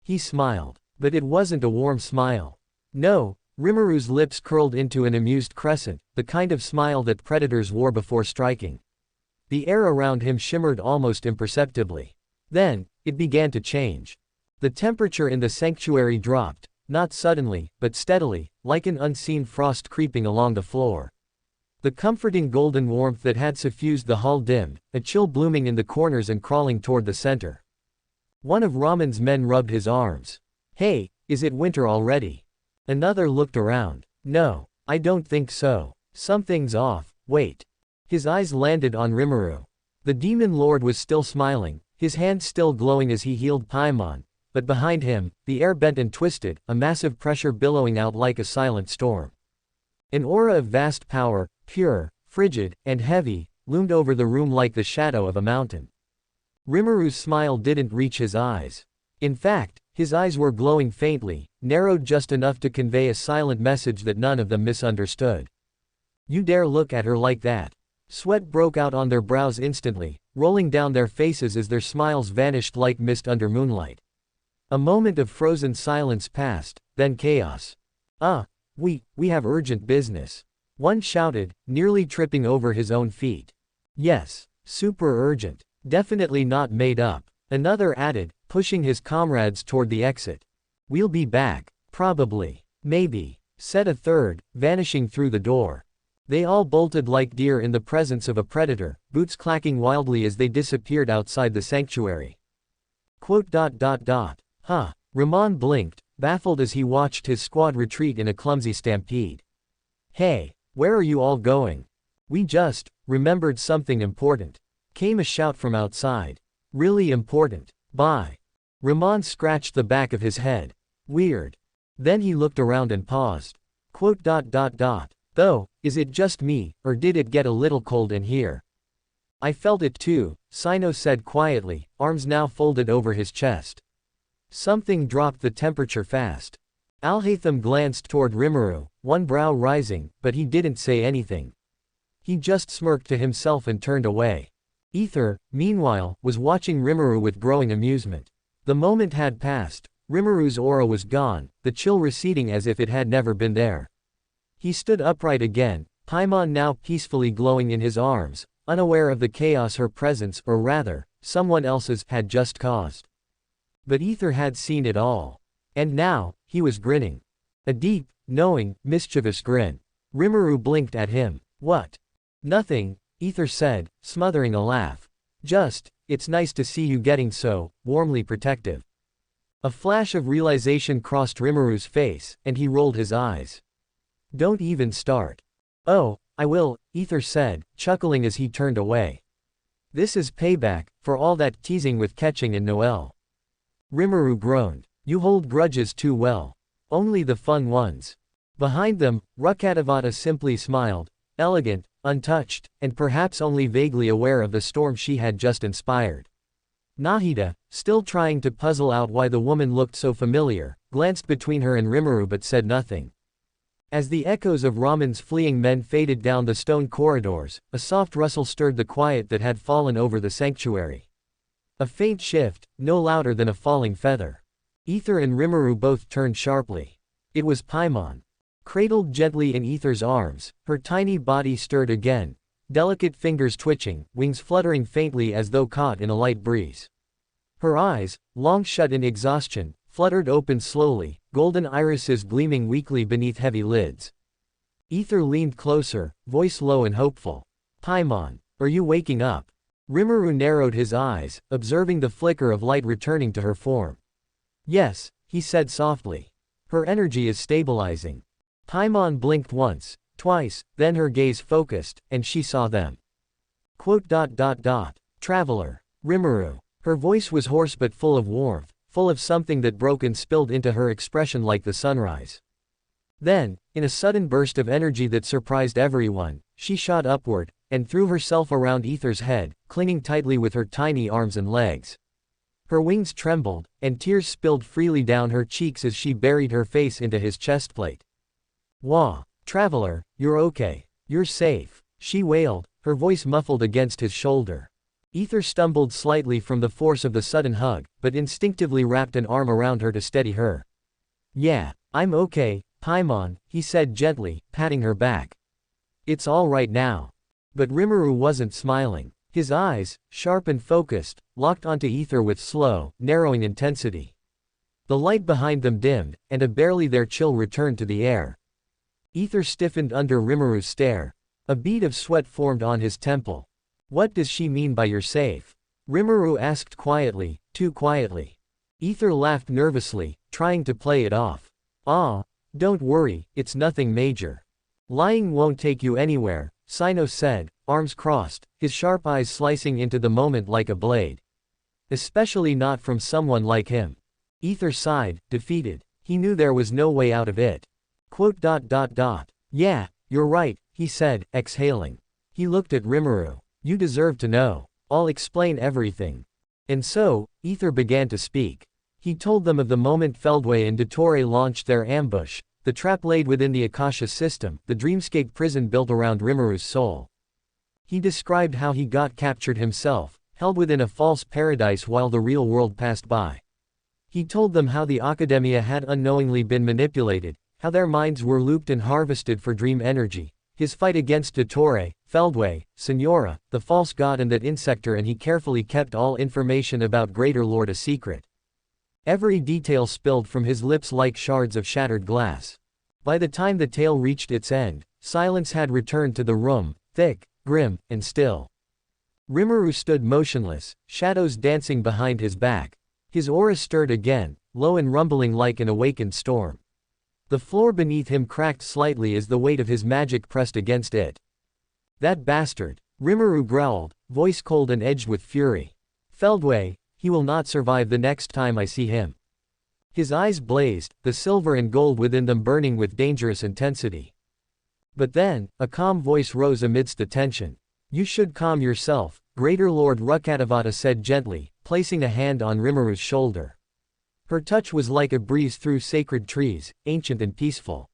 He smiled. But it wasn't a warm smile. No, Rimuru's lips curled into an amused crescent, the kind of smile that predators wore before striking. The air around him shimmered almost imperceptibly. Then, it began to change. The temperature in the sanctuary dropped, not suddenly, but steadily, like an unseen frost creeping along the floor. The comforting golden warmth that had suffused the hall dimmed, a chill blooming in the corners and crawling toward the center. One of Raman's men rubbed his arms. Hey, is it winter already? Another looked around. No, I don't think so. Something's off, wait. His eyes landed on Rimuru. The demon lord was still smiling, his hand still glowing as he healed Paimon. But behind him, the air bent and twisted, a massive pressure billowing out like a silent storm. An aura of vast power, pure, frigid, and heavy, loomed over the room like the shadow of a mountain. Rimuru's smile didn't reach his eyes. In fact, his eyes were glowing faintly, narrowed just enough to convey a silent message that none of them misunderstood. You dare look at her like that? Sweat broke out on their brows instantly, rolling down their faces as their smiles vanished like mist under moonlight. A moment of frozen silence passed, then chaos. We have urgent business. One shouted, nearly tripping over his own feet. Yes, super urgent. Definitely not made up. Another added, pushing his comrades toward the exit. We'll be back. Probably. Maybe, said a third, vanishing through the door. They all bolted like deer in the presence of a predator, boots clacking wildly as they disappeared outside the sanctuary. Raman blinked, baffled as he watched his squad retreat in a clumsy stampede. Hey, where are you all going? We just remembered something important. Came a shout from outside. Really important. Bye. Rahman scratched the back of his head. Weird. Then he looked around and paused. Quote. Though, is it just me, or did it get a little cold in here? I felt it too, Sino said quietly, arms now folded over his chest. Something dropped the temperature fast. Al-Haytham glanced toward Rimuru, one brow rising, but he didn't say anything. He just smirked to himself and turned away. Ether, meanwhile, was watching Rimuru with growing amusement. The moment had passed. Rimuru's aura was gone, the chill receding as if it had never been there. He stood upright again, Paimon now peacefully glowing in his arms, unaware of the chaos her presence, or rather, someone else's, had just caused. But Ether had seen it all. And now, he was grinning. A deep, knowing, mischievous grin. Rimuru blinked at him. What? Nothing, Ether said, smothering a laugh. Just, it's nice to see you getting so warmly protective. A flash of realization crossed Rimuru's face, and he rolled his eyes. Don't even start. Oh, I will, Ether said, chuckling as he turned away. This is payback, for all that teasing with Ketching and Noel. Rimuru groaned. You hold grudges too well. Only the fun ones. Behind them, Rukkhadevata simply smiled, elegant, untouched, and perhaps only vaguely aware of the storm she had just inspired. Nahida, still trying to puzzle out why the woman looked so familiar, glanced between her and Rimuru but said nothing. As the echoes of Raman's fleeing men faded down the stone corridors, a soft rustle stirred the quiet that had fallen over the sanctuary. A faint shift, no louder than a falling feather. Ether and Rimuru both turned sharply. It was Paimon. Cradled gently in Ether's arms, her tiny body stirred again, delicate fingers twitching, wings fluttering faintly as though caught in a light breeze. Her eyes, long shut in exhaustion, fluttered open slowly, golden irises gleaming weakly beneath heavy lids. Ether leaned closer, voice low and hopeful. Paimon, are you waking up? Rimuru narrowed his eyes, observing the flicker of light returning to her form. Yes, he said softly. Her energy is stabilizing. Paimon blinked once, twice, then her gaze focused, and she saw them. Quote. Traveler. Rimuru. Her voice was hoarse but full of warmth, full of something that broke and spilled into her expression like the sunrise. Then, in a sudden burst of energy that surprised everyone, she shot upward, and threw herself around Ether's head, clinging tightly with her tiny arms and legs. Her wings trembled, and tears spilled freely down her cheeks as she buried her face into his chestplate. Wah, traveler, you're okay. You're safe, she wailed, her voice muffled against his shoulder. Ether stumbled slightly from the force of the sudden hug, but instinctively wrapped an arm around her to steady her. Yeah, I'm okay, Paimon, he said gently, patting her back. It's all right now. But Rimuru wasn't smiling. His eyes, sharp and focused, locked onto Ether with slow, narrowing intensity. The light behind them dimmed, and a barely there chill returned to the air. Ether stiffened under Rimuru's stare. A bead of sweat formed on his temple. What does she mean by you're safe? Rimuru asked quietly, too quietly. Ether laughed nervously, trying to play it off. Don't worry, it's nothing major. Lying won't take you anywhere, Sino said, arms crossed, his sharp eyes slicing into the moment like a blade. Especially not from someone like him. Ether sighed, defeated. He knew there was no way out of it. Quote. Yeah, you're right, he said, exhaling. He looked at Rimuru. You deserve to know. I'll explain everything. And so, Ether began to speak. He told them of the moment Feldway and Dottore launched their ambush, the trap laid within the Akasha system, the dreamscape prison built around Rimuru's soul. He described how he got captured himself, held within a false paradise while the real world passed by. He told them how the Academia had unknowingly been manipulated, how their minds were looped and harvested for dream energy, his fight against Dottore, Feldway, Signora, the false god and that insector, and he carefully kept all information about Greater Lord a secret. Every detail spilled from his lips like shards of shattered glass. By the time the tale reached its end, silence had returned to the room, thick, grim, and still. Rimuru stood motionless, shadows dancing behind his back. His aura stirred again, low and rumbling like an awakened storm. The floor beneath him cracked slightly as the weight of his magic pressed against it. That bastard, Rimuru growled, voice cold and edged with fury. Feldway, he will not survive the next time I see him. His eyes blazed, the silver and gold within them burning with dangerous intensity. But then, a calm voice rose amidst the tension. You should calm yourself, Greater Lord Rukkhadevata said gently, placing a hand on Rimuru's shoulder. Her touch was like a breeze through sacred trees, ancient and peaceful.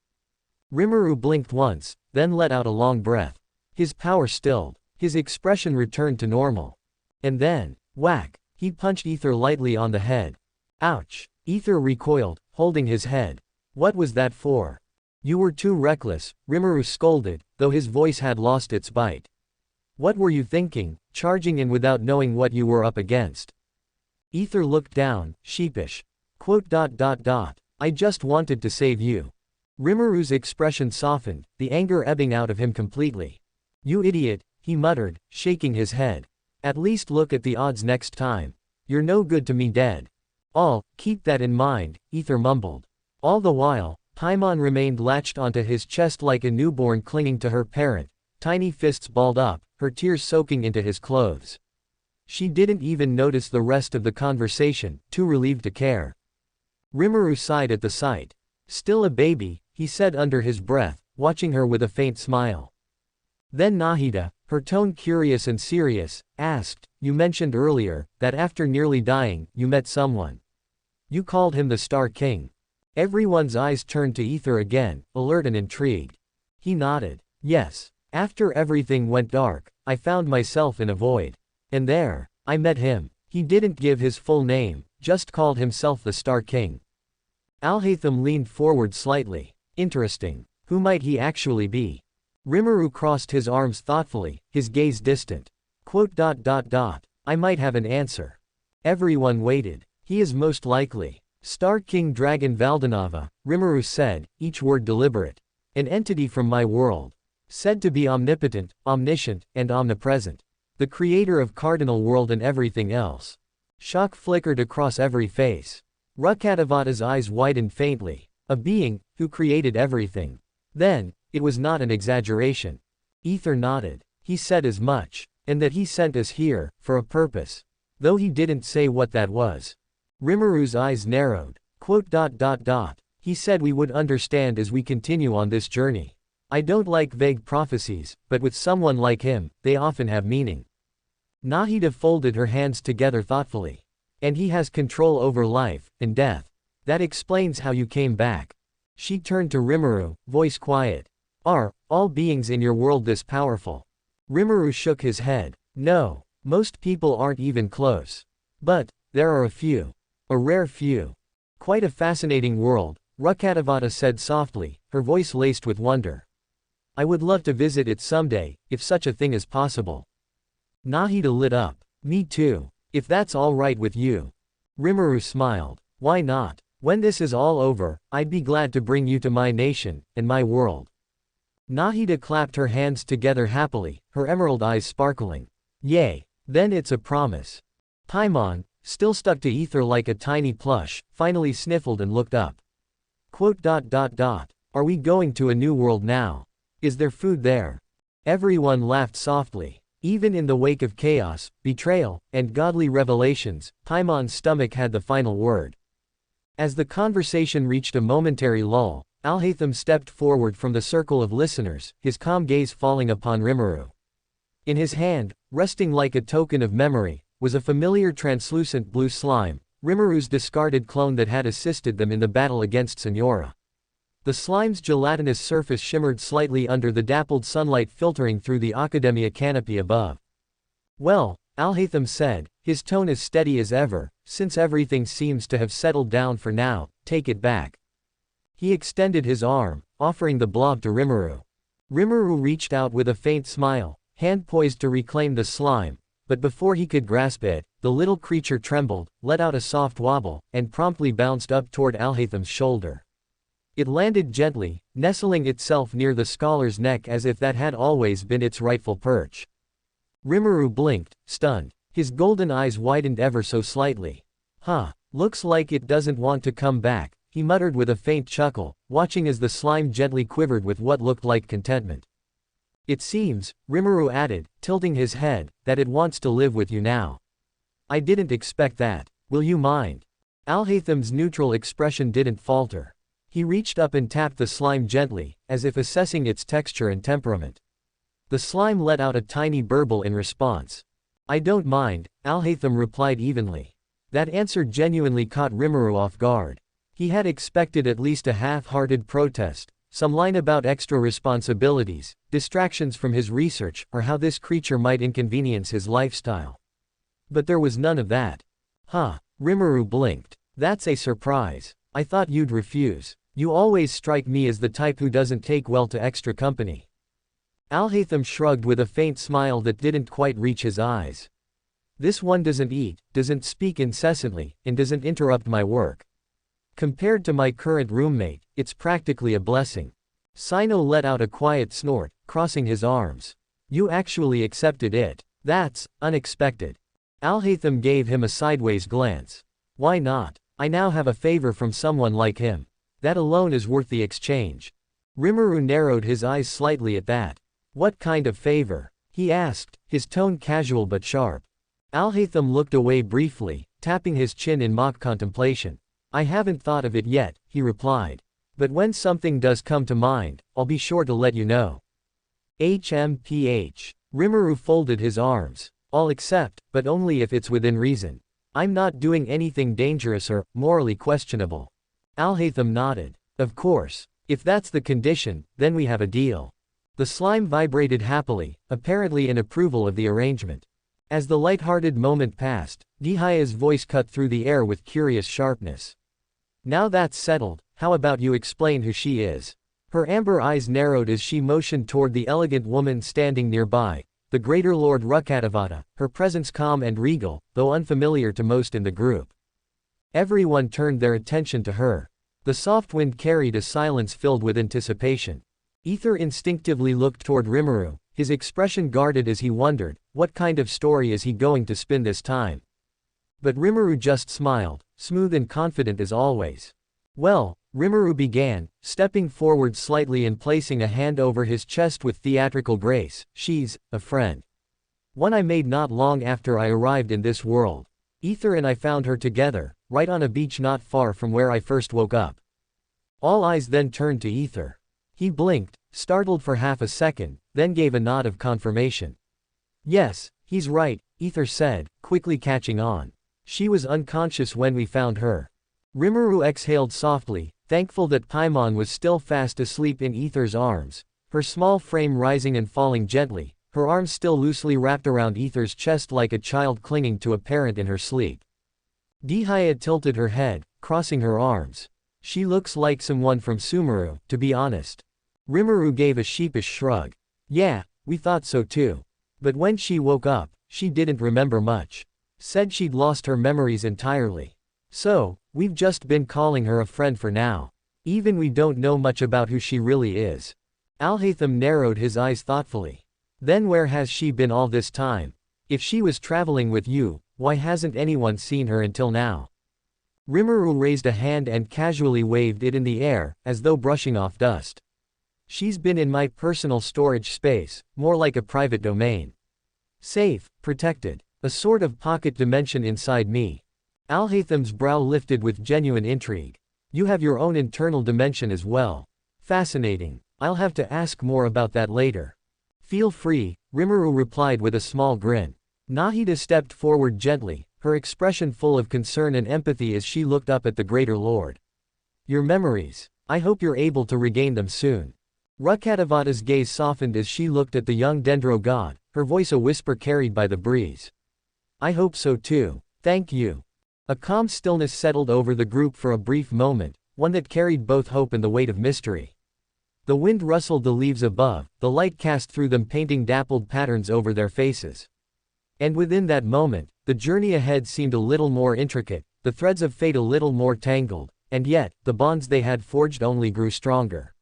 Rimuru blinked once, then let out a long breath. His power stilled. His expression returned to normal. And then, whack, he punched Ether lightly on the head. Ouch! Ether recoiled, holding his head. What was that for? You were too reckless, Rimuru scolded, though his voice had lost its bite. What were you thinking, charging in without knowing what you were up against? Ether looked down, sheepish. I just wanted to save you. Rimuru's expression softened, the anger ebbing out of him completely. You idiot, he muttered, shaking his head. At least look at the odds next time. You're no good to me dead. Keep that in mind, Ether mumbled. All the while, Paimon remained latched onto his chest like a newborn clinging to her parent, tiny fists balled up, her tears soaking into his clothes. She didn't even notice the rest of the conversation, too relieved to care. Rimuru sighed at the sight. Still a baby, he said under his breath, watching her with a faint smile. Then Nahida, her tone curious and serious, asked, You mentioned earlier, that after nearly dying, you met someone. You called him the Star King. Everyone's eyes turned to Ether again, alert and intrigued. He nodded. Yes. After everything went dark, I found myself in a void. And there, I met him. He didn't give his full name, just called himself the Star King. Alhaitham leaned forward slightly. Interesting. Who might he actually be? Rimuru crossed his arms thoughtfully, his gaze distant. I might have an answer. Everyone waited. He is most likely Star King Dragon Valdanava, Rimuru said, each word deliberate. An entity from my world. Said to be omnipotent, omniscient, and omnipresent. The creator of Cardinal World and everything else. Shock flickered across every face. Rukkhadevata's eyes widened faintly. A being, who created everything. Then, it was not an exaggeration. Ether nodded. He said as much. And that he sent us here, for a purpose. Though he didn't say what that was. Rimuru's eyes narrowed. He said we would understand as we continue on this journey. I don't like vague prophecies, but with someone like him, they often have meaning. Nahida folded her hands together thoughtfully. And he has control over life and death. That explains how you came back. She turned to Rimuru, voice quiet. Are all beings in your world this powerful? Rimuru shook his head. No, most people aren't even close. But, there are a few. A rare few. Quite a fascinating world, Rukkhadevata said softly, her voice laced with wonder. I would love to visit it someday, if such a thing is possible. Nahida lit up. Me too. If that's all right with you. Rimuru smiled. Why not? When this is all over, I'd be glad to bring you to my nation, and my world. Nahida clapped her hands together happily, her emerald eyes sparkling. Yay. Then it's a promise. Paimon, still stuck to Ether like a tiny plush, finally sniffled and looked up. Are we going to a new world now? Is there food there? Everyone laughed softly. Even in the wake of chaos, betrayal, and godly revelations, Paimon's stomach had the final word. As the conversation reached a momentary lull, Alhaitham stepped forward from the circle of listeners, his calm gaze falling upon Rimuru. In his hand, resting like a token of memory, was a familiar translucent blue slime, Rimuru's discarded clone that had assisted them in the battle against Senora. The slime's gelatinous surface shimmered slightly under the dappled sunlight filtering through the academia canopy above. Well, Alhaitham said, his tone as steady as ever, since everything seems to have settled down for now, take it back. He extended his arm, offering the blob to Rimuru. Rimuru reached out with a faint smile, hand poised to reclaim the slime, but before he could grasp it, the little creature trembled, let out a soft wobble, and promptly bounced up toward Alhaitham's shoulder. It landed gently, nestling itself near the scholar's neck as if that had always been its rightful perch. Rimuru blinked, stunned. His golden eyes widened ever so slightly. Looks like it doesn't want to come back, he muttered with a faint chuckle, watching as the slime gently quivered with what looked like contentment. It seems, Rimuru added, tilting his head, that it wants to live with you now. I didn't expect that. Will you mind? Alhatham's neutral expression didn't falter. He reached up and tapped the slime gently, as if assessing its texture and temperament. The slime let out a tiny burble in response. I don't mind, Alhatham replied evenly. That answer genuinely caught Rimuru off guard. He had expected at least a half-hearted protest, some line about extra responsibilities, distractions from his research, or how this creature might inconvenience his lifestyle. But there was none of that. Huh, Rimuru blinked. That's a surprise. I thought you'd refuse. You always strike me as the type who doesn't take well to extra company. Alhatham shrugged with a faint smile that didn't quite reach his eyes. This one doesn't eat, doesn't speak incessantly, and doesn't interrupt my work. Compared to my current roommate, it's practically a blessing. Sino let out a quiet snort, crossing his arms. You actually accepted it. That's unexpected. Alhatham gave him a sideways glance. Why not? I now have a favor from someone like him. That alone is worth the exchange. Rimuru narrowed his eyes slightly at that. What kind of favor? He asked, his tone casual but sharp. Alhatham looked away briefly, tapping his chin in mock contemplation. I haven't thought of it yet, he replied. But when something does come to mind, I'll be sure to let you know. HMPH. Rimuru folded his arms. I'll accept, but only if it's within reason. I'm not doing anything dangerous or morally questionable. Alhatham nodded. Of course. If that's the condition, then we have a deal. The slime vibrated happily, apparently in approval of the arrangement. As the light-hearted moment passed, Dihaya's voice cut through the air with curious sharpness. Now that's settled, how about you explain who she is? Her amber eyes narrowed as she motioned toward the elegant woman standing nearby, the Greater Lord Rukkatavata, her presence calm and regal, though unfamiliar to most in the group. Everyone turned their attention to her. The soft wind carried a silence filled with anticipation. Ether instinctively looked toward Rimuru, his expression guarded as he wondered, what kind of story is he going to spin this time? But Rimuru just smiled, smooth and confident as always. Well, Rimuru began, stepping forward slightly and placing a hand over his chest with theatrical grace. She's a friend. One I made not long after I arrived in this world. Ether and I found her together, right on a beach not far from where I first woke up. All eyes then turned to Ether. He blinked, startled for half a second, then gave a nod of confirmation. Yes, he's right, Ether said, quickly catching on. She was unconscious when we found her. Rimuru exhaled softly, thankful that Paimon was still fast asleep in Ether's arms, her small frame rising and falling gently, her arms still loosely wrapped around Ether's chest like a child clinging to a parent in her sleep. Dihaya tilted her head, crossing her arms. She looks like someone from Sumeru, to be honest. Rimuru gave a sheepish shrug. Yeah, we thought so too. But when she woke up, she didn't remember much. Said she'd lost her memories entirely. So, we've just been calling her a friend for now. Even we don't know much about who she really is. Alhatham narrowed his eyes thoughtfully. Then where has she been all this time? If she was traveling with you, why hasn't anyone seen her until now? Rimuru raised a hand and casually waved it in the air, as though brushing off dust. She's been in my personal storage space, more like a private domain. Safe, protected. A sort of pocket dimension inside me. Alhatham's brow lifted with genuine intrigue. You have your own internal dimension as well. Fascinating. I'll have to ask more about that later. Feel free, Rimuru replied with a small grin. Nahida stepped forward gently, her expression full of concern and empathy as she looked up at the Greater Lord. Your memories. I hope you're able to regain them soon. Rukkatavata's gaze softened as she looked at the young Dendro god, her voice a whisper carried by the breeze. I hope so too. Thank you. A calm stillness settled over the group for a brief moment, one that carried both hope and the weight of mystery. The wind rustled the leaves above, the light cast through them painting dappled patterns over their faces. And within that moment, the journey ahead seemed a little more intricate, the threads of fate a little more tangled, and yet, the bonds they had forged only grew stronger.